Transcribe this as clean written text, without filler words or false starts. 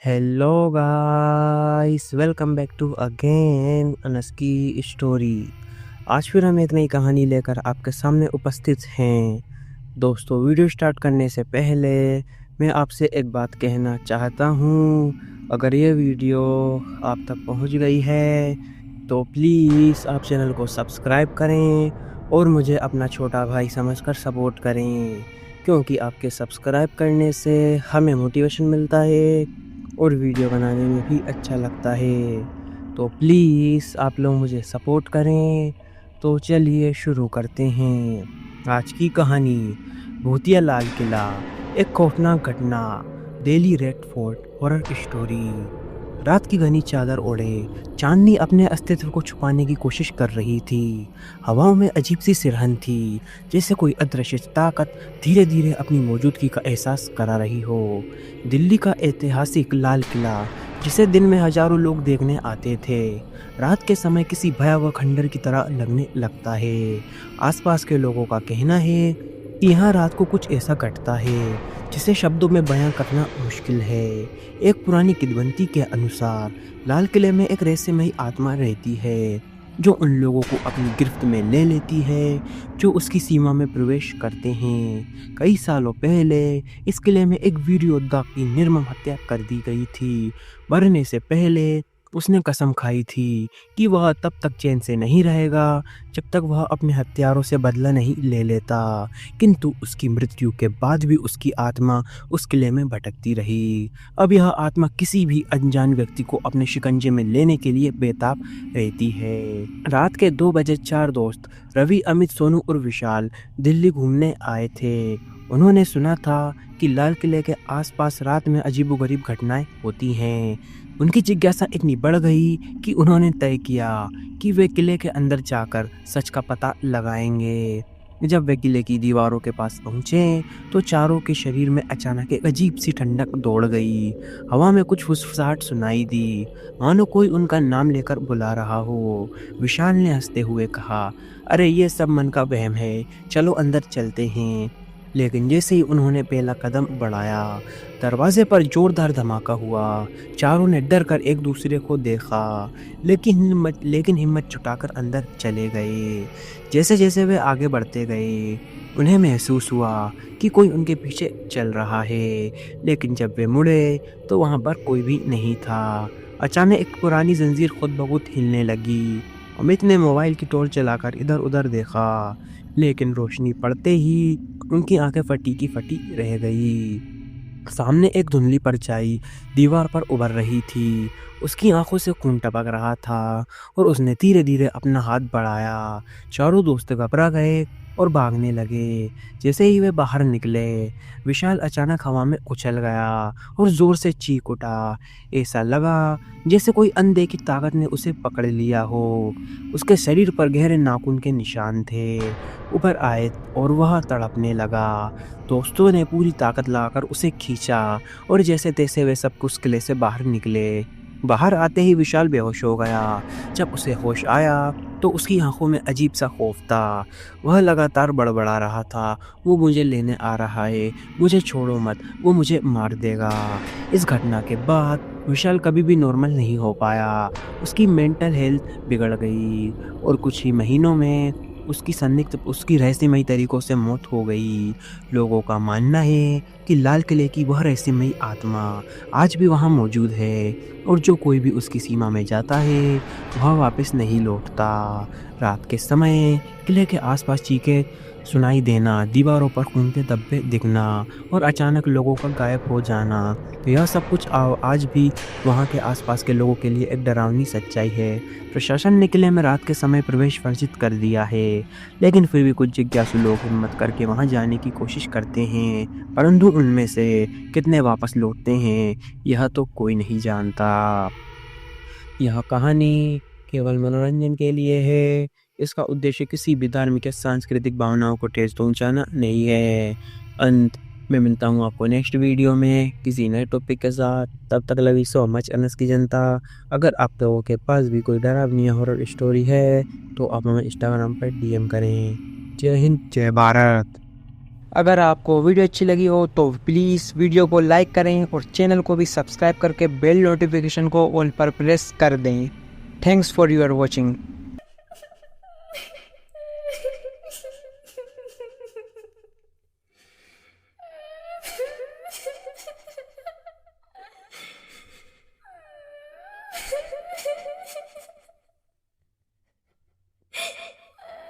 Hello guys, welcome back to again Anas की story. आज फिर हम एक नई कहानी लेकर आपके सामने उपस्थित हैं। दोस्तों, वीडियो स्टार्ट करने से पहले मैं आपसे एक बात कहना चाहता हूँ। अगर ये वीडियो आप तक पहुँच गई है तो प्लीज़ आप चैनल को सब्सक्राइब करें और मुझे अपना छोटा भाई समझकर सपोर्ट करें, क्योंकि आपके सब्सक्राइब करने से हमें मोटिवेशन मिलता है और वीडियो बनाने में भी अच्छा लगता है। तो प्लीज़ आप लोग मुझे सपोर्ट करें। तो चलिए शुरू करते हैं आज की कहानी। भूतिया लाल किला, एक खौफनाक घटना। Delhi red fort horror story. रात की घनी चादर ओढ़े चांदनी अपने अस्तित्व को छुपाने की कोशिश कर रही थी। हवाओं में अजीब सी सिरहन थी, जैसे कोई अदृश्य ताकत धीरे धीरे अपनी मौजूदगी का एहसास करा रही हो। दिल्ली का ऐतिहासिक लाल किला, जिसे दिन में हजारों लोग देखने आते थे, रात के समय किसी भयावह खंडर की तरह लगने लगता है। आसपास के लोगों का कहना है कि यहाँ रात को कुछ ऐसा घटता है जिसे शब्दों में बयां करना मुश्किल है। एक पुरानी किंवदंती के अनुसार लाल किले में एक रहस्यमयी आत्मा रहती है, जो उन लोगों को अपनी गिरफ्त में ले लेती है जो उसकी सीमा में प्रवेश करते हैं। कई सालों पहले इस किले में एक वीर योद्धा की निर्मम हत्या कर दी गई थी। मरने से पहले उसने कसम खाई थी कि वह तब तक चैन से नहीं रहेगा जब तक वह अपने हत्यारों से बदला नहीं ले लेता। किंतु उसकी मृत्यु के बाद भी उसकी आत्मा उस किले में भटकती रही। अब यह आत्मा किसी भी अनजान व्यक्ति को अपने शिकंजे में लेने के लिए बेताब रहती है। रात के 2 बजे 4 दोस्त रवि, अमित, सोनू और विशाल दिल्ली घूमने आए थे। उन्होंने सुना था कि लाल किले के आसपास रात में अजीबोगरीब घटनाएं होती हैं। उनकी जिज्ञासा इतनी बढ़ गई कि उन्होंने तय किया कि वे किले के अंदर जाकर सच का पता लगाएंगे। जब वे किले की दीवारों के पास पहुंचे तो चारों के शरीर में अचानक एक अजीब सी ठंडक दौड़ गई। हवा में कुछ फुसफुसाहट सुनाई दी, मानो कोई उनका नाम लेकर बुला रहा हो। विशाल ने हंसते हुए कहा, अरे ये सब मन का वहम है, चलो अंदर चलते हैं। लेकिन जैसे ही उन्होंने पहला कदम बढ़ाया, दरवाजे पर जोरदार धमाका हुआ। चारों ने डर कर एक दूसरे को देखा, लेकिन हिम्मत जुटाकर अंदर चले गए। जैसे जैसे वे आगे बढ़ते गए, उन्हें महसूस हुआ कि कोई उनके पीछे चल रहा है। लेकिन जब वे मुड़े तो वहाँ पर कोई भी नहीं था। अचानक एक पुरानी जंजीर खुद ब खुद हिलने लगी। अमित ने मोबाइल की टॉर्च चलाकर इधर उधर देखा, लेकिन रोशनी पड़ते ही उनकी आंखें फटी की फटी रह गई। सामने एक धुंधली परछाई दीवार पर उभर रही थी। उसकी आंखों से खून टपक रहा था और उसने धीरे धीरे अपना हाथ बढ़ाया। चारों दोस्त घबरा गए और भागने लगे। जैसे ही वे बाहर निकले, विशाल अचानक हवा में उछल गया और जोर से चीख उठा। ऐसा लगा जैसे कोई अनदेखी ताकत ने उसे पकड़ लिया हो। उसके शरीर पर गहरे नाखून के निशान थे ऊपर आए और वह तड़पने लगा। दोस्तों ने पूरी ताकत लगाकर उसे खींचा और जैसे तैसे वे सब कुछ किले से बाहर निकले। बाहर आते ही विशाल बेहोश हो गया। जब उसे होश आया तो उसकी आंखों में अजीब सा खौफ था। वह लगातार बड़बड़ा रहा था, वो मुझे लेने आ रहा है, मुझे छोड़ो मत, वो मुझे मार देगा। इस घटना के बाद विशाल कभी भी नॉर्मल नहीं हो पाया। उसकी मेंटल हेल्थ बिगड़ गई और कुछ ही महीनों में उसकी रहस्यमयी तरीकों से मौत हो गई। लोगों का मानना है कि लाल किले की वह रहस्यमयी आत्मा आज भी वहाँ मौजूद है और जो कोई भी उसकी सीमा में जाता है वह वापस नहीं लौटता। रात के समय किले के आसपास चीखें सुनाई देना, दीवारों पर खून के धब्बे दिखना और अचानक लोगों का गायब हो जाना, यह सब कुछ आज भी वहाँ के आसपास के लोगों के लिए एक डरावनी सच्चाई है। प्रशासन ने किले में रात के समय प्रवेश वर्जित कर दिया है, लेकिन फिर भी कुछ जिज्ञासु लोग हिम्मत करके वहाँ जाने की कोशिश करते हैं, परंतु उनमें से कितने वापस लौटते हैं यह तो कोई नहीं जानता। यह कहानी केवल मनोरंजन के लिए है। इसका उद्देश्य किसी भी धार्मिक या सांस्कृतिक भावनाओं को ठेस पहुंचाना नहीं है। अंत में मिलता हूँ आपको नेक्स्ट वीडियो में किसी नए टॉपिक के साथ। तब तक love you so much Anas की जनता। अगर आप लोगों के पास भी कोई डरावनी हॉरर स्टोरी है तो आप हमें इंस्टाग्राम पर DM करें। जय हिंद, जय भारत। अगर आपको वीडियो अच्छी लगी हो तो प्लीज़ वीडियो को लाइक करें और चैनल को भी सब्सक्राइब करके बेल नोटिफिकेशन को ऑल पर प्रेस कर दें। Thanks for your watching.